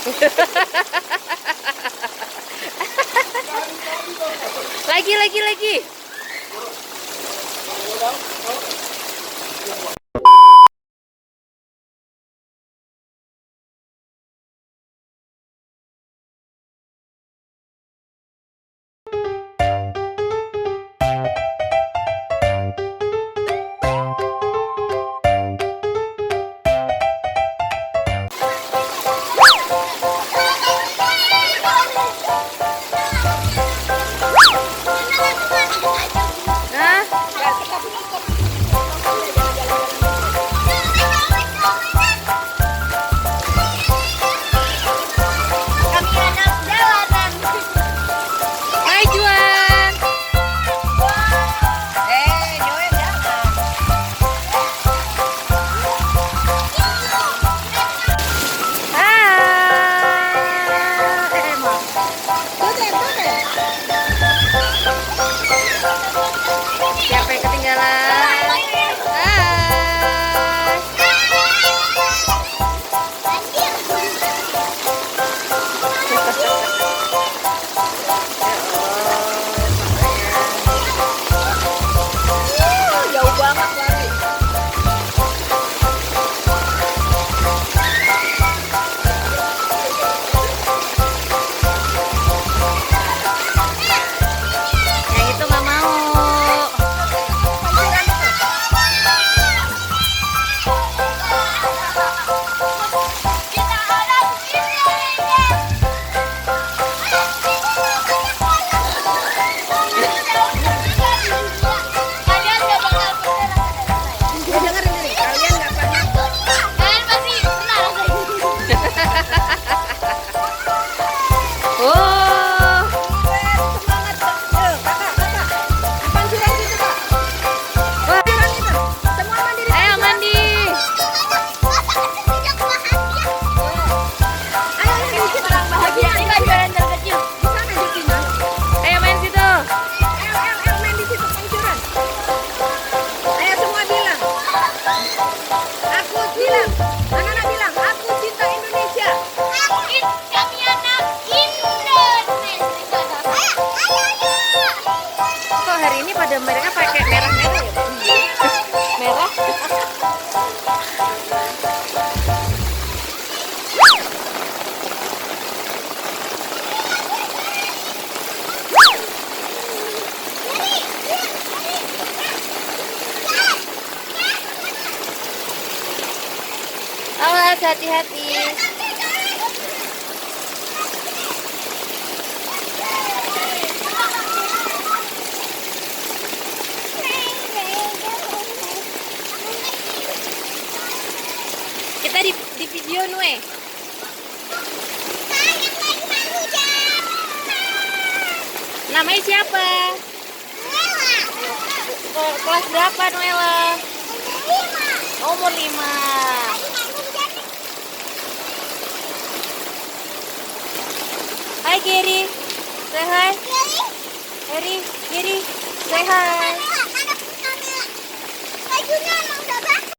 Lagi. Siapa yang ketinggalan? Jauh banget lagi. Yang itu nggak mau. Hari ini pada mereka pakai merah-merah ya? Merah. Awas, hati-hati. Kita di video Nue. Namanya siapa? Kelas berapa Nuela? Umur 5. Hai Gary. Say hi. Gary, say hi.